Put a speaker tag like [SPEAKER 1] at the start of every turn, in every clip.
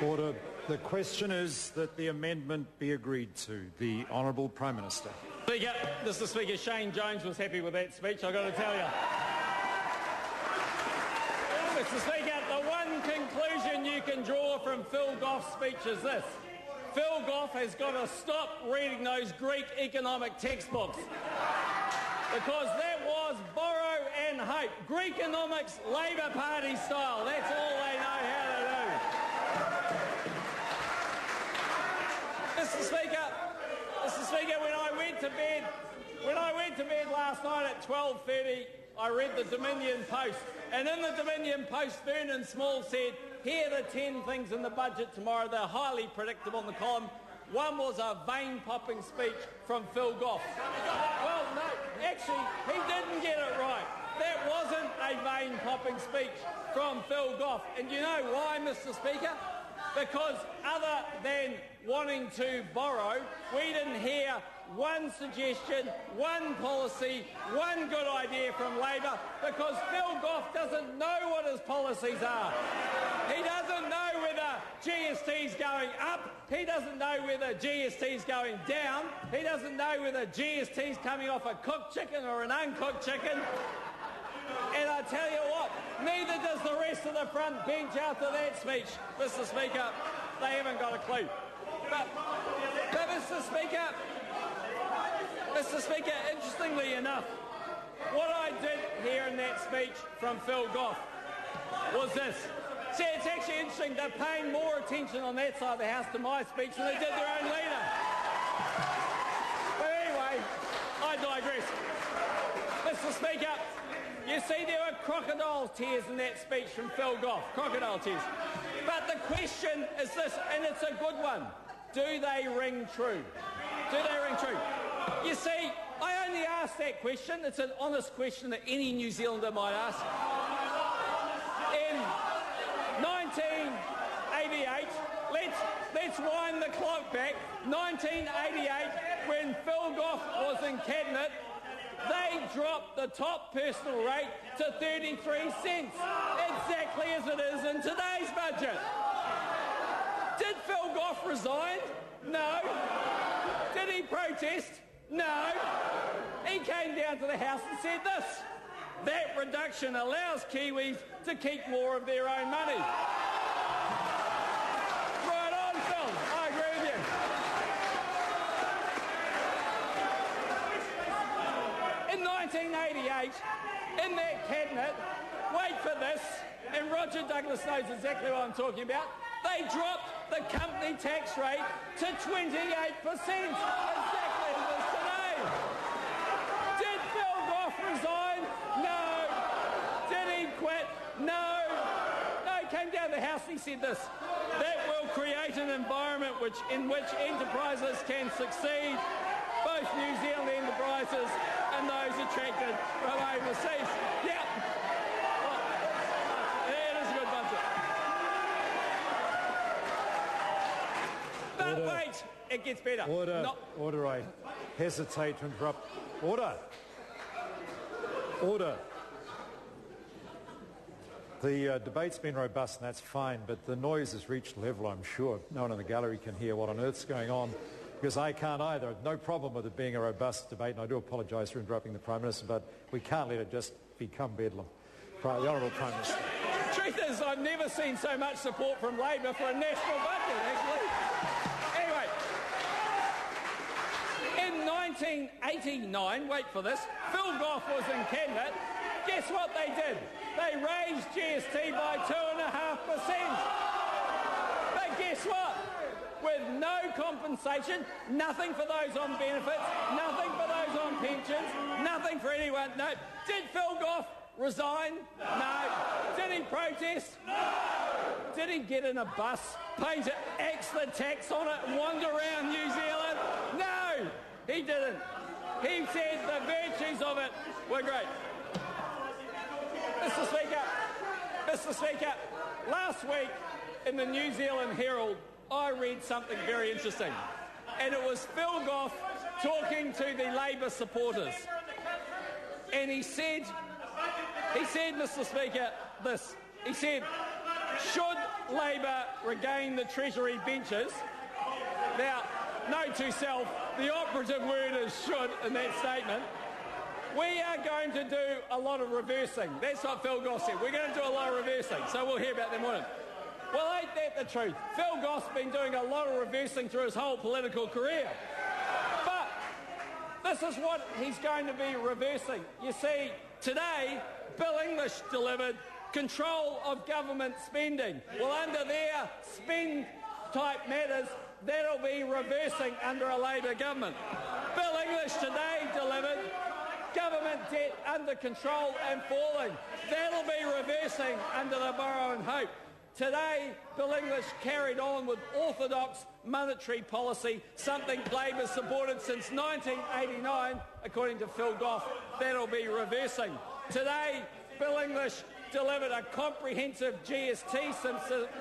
[SPEAKER 1] Order. The question is that the amendment be agreed to. The Honourable Prime Minister.
[SPEAKER 2] Speaker, Mr. Speaker, Shane Jones was happy with that speech, I've got to tell you. Mr. Speaker, the one conclusion you can draw from Phil Goff's speech is this. Phil Goff has got to stop reading those Greek economic textbooks, because that was borrow and hope. Greekonomics, Labour Party style. That's all they know how to do. Mr. Speaker, when I went to bed last night at 12:30, I read the Dominion Post, and in the Dominion Post, Vernon Small said, "Here are the 10 things in the budget tomorrow. They're highly predictable." In the column, one was a vein-popping speech from Phil Goff. Well, no, actually, he didn't get it right. That wasn't a vein-popping speech from Phil Goff. And you know why, Mr. Speaker? Because other than wanting to borrow, we didn't hear one suggestion, one policy, one good idea from Labor, because Phil Goff doesn't know what his policies are. He doesn't know whether GST's going up. He doesn't know whether GST's going down. He doesn't know whether GST's coming off a cooked chicken or an uncooked chicken. And I tell you what, neither does the rest of the front bench after that speech, Mr. Speaker. They haven't got a clue. But Mr. Speaker, interestingly enough, what I did hear in that speech from Phil Goff was this. See, it's actually interesting. They're paying more attention on that side of the House to my speech than they did their own leader. But anyway, I digress. Mr. Speaker, you see, there were crocodile tears in that speech from Phil Goff. Crocodile tears. But the question is this, and it's a good one. Do they ring true? Do they ring true? You see, I only asked that question. It's an honest question that any New Zealander might ask. In 1988, let's wind the clock back. 1988, when Phil Goff was in Cabinet, they dropped the top personal rate to 33 cents, exactly as it is in today's budget. Did Phil Goff resign? No. Did he protest? No. He came down to the House and said this: that reduction allows Kiwis to keep more of their own money. Right on, Phil. I agree with you. In 1988, in that Cabinet, wait for this, and Roger Douglas knows exactly what I'm talking about, they dropped the company tax rate to 28%, exactly as it is today. Did Phil Goff resign? No. Did he quit? No. No, he came down to the House and he said this: that will create an environment in which enterprises can succeed, both New Zealand enterprises and those attracted from overseas. Yeah. Well, it is a good budget. But wait, it gets better.
[SPEAKER 1] Order, I hesitate to interrupt. Order. The debate's been robust and that's fine, but the noise has reached a level I'm sure no one in the gallery can hear what on earth's going on, because I can't either. No problem with it being a robust debate, and I do apologise for interrupting the Prime Minister, but we can't let it just become bedlam. The Honourable Prime Minister.
[SPEAKER 2] The truth is, I've never seen so much support from Labor for a national budget, actually. Anyway, in 1989, wait for this, Phil Goff was in Cabinet. Guess what they did? They raised GST by 2.5%. But guess what? With no compensation, nothing for those on benefits, nothing for those on pensions, nothing for anyone. No. Did Phil Goff resign? No. Did he protest? No. Did he get in a bus, paint an extra tax on it and wander around New Zealand? No, he didn't. He said the virtues of it were great. Mr. Speaker, last week in the New Zealand Herald, I read something very interesting, and it was Phil Goff talking to the Labor supporters, and he said, Mr. Speaker, this. He said, should Labor regain the Treasury benches, now, note to self, the operative word is should in that statement, we are going to do a lot of reversing. That's what Phil Goss said. We're going to do a lot of reversing, so we'll hear about that in a minute. Well, ain't that the truth? Phil Goss has been doing a lot of reversing through his whole political career. But this is what he's going to be reversing. You see, today, Bill English delivered control of government spending. Well, under their spend-type matters, that'll be reversing under a Labor government. Bill English today delivered government debt under control and falling. That'll be reversing under the Borrow and Hope. Today, Bill English carried on with orthodox monetary policy, something Labor supported since 1989, according to Phil Goff. That'll be reversing. Today, Bill English delivered a comprehensive GST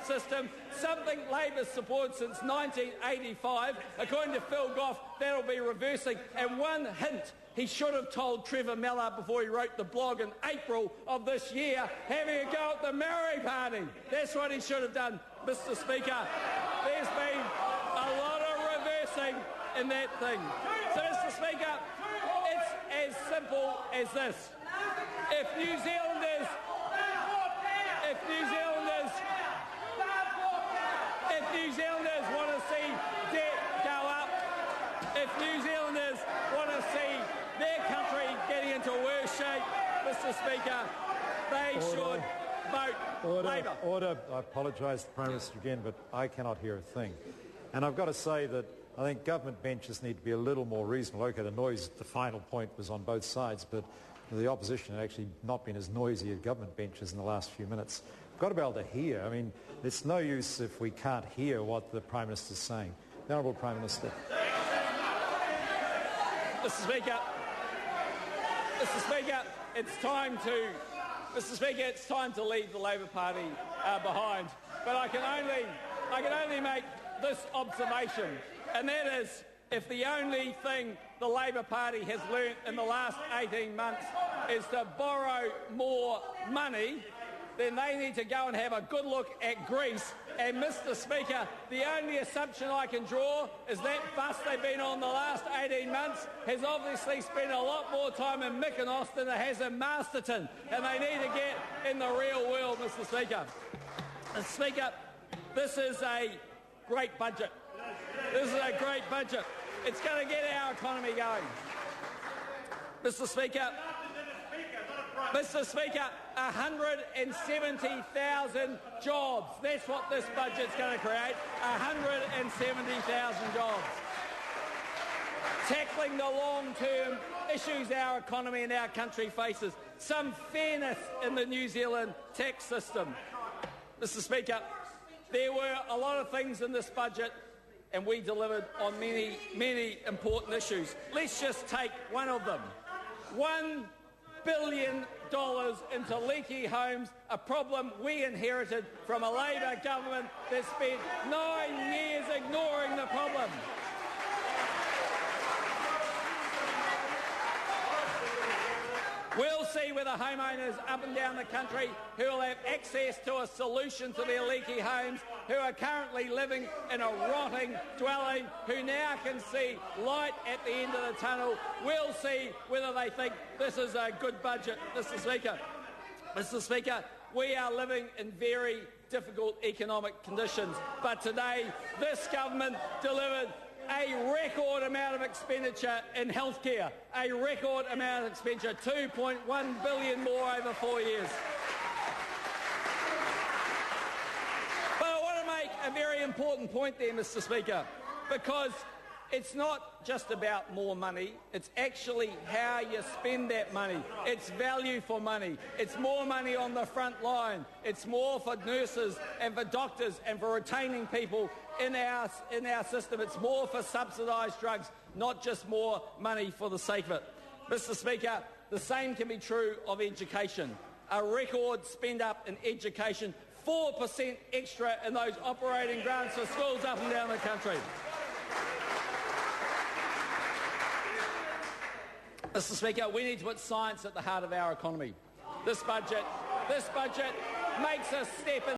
[SPEAKER 2] system, something Labor supported since 1985. According to Phil Goff, that'll be reversing. And one hint he should have told Trevor Mallard before he wrote the blog in April of this year, having a go at the Maori Party. That's what he should have done, Mr. Speaker. There's been a lot of reversing in that thing. So, Mr. Speaker, it's as simple as this. If New Zealanders want to see debt go up, if New Zealanders want to see their country getting into worse shape, Mr. Speaker, they should vote Labor.
[SPEAKER 1] Order. I apologise to the Prime Minister again, but I cannot hear a thing. And I've got to say that I think government benches need to be a little more reasonable. OK, the noise at the final point was on both sides, but the opposition had actually not been as noisy as government benches in the last few minutes. We've got to be able to hear. I mean, it's no use if we can't hear what the Prime Minister is saying. The Honourable Prime Minister.
[SPEAKER 2] Mr. Speaker, it's time to leave the Labor Party behind. But I can only make this observation, and that is, if the only thing the Labor Party has learnt in the last 18 months is to borrow more money, then they need to go and have a good look at Greece. And, Mr. Speaker, the only assumption I can draw is that bus they've been on the last 18 months has obviously spent a lot more time in Mykonos than it has in Masterton, and they need to get in the real world, Mr. Speaker. Mr. Speaker, this is a great budget. This is a great budget. It's going to get our economy going. Mr. Speaker, 170,000 jobs. That's what this budget's going to create, 170,000 jobs. Tackling the long-term issues our economy and our country faces. Some fairness in the New Zealand tax system. Mr. Speaker, there were a lot of things in this budget, and we delivered on many, many important issues. Let's just take one of them. $1 billion into leaky homes, a problem we inherited from a Labor government that spent 9 years ignoring the problem. We'll see whether homeowners up and down the country who will have access to a solution to their leaky homes, who are currently living in a rotting dwelling, who now can see light at the end of the tunnel, we'll see whether they think this is a good budget, Mr. Speaker. Mr. Speaker, we are living in very difficult economic conditions, but today this government delivered a record amount of expenditure in healthcare, a record amount of expenditure, $2.1 billion more over 4 years. But I want to make a very important point there, Mr. Speaker, because it's not just about more money, it's actually how you spend that money. It's value for money. It's more money on the front line. It's more for nurses and for doctors and for retaining people in our system. It's more for subsidised drugs, not just more money for the sake of it. Mr. Speaker, the same can be true of education. A record spend up in education, 4% extra in those operating grants for schools up and down the country. Mr. Speaker, we need to put science at the heart of our economy. This budget makes us step in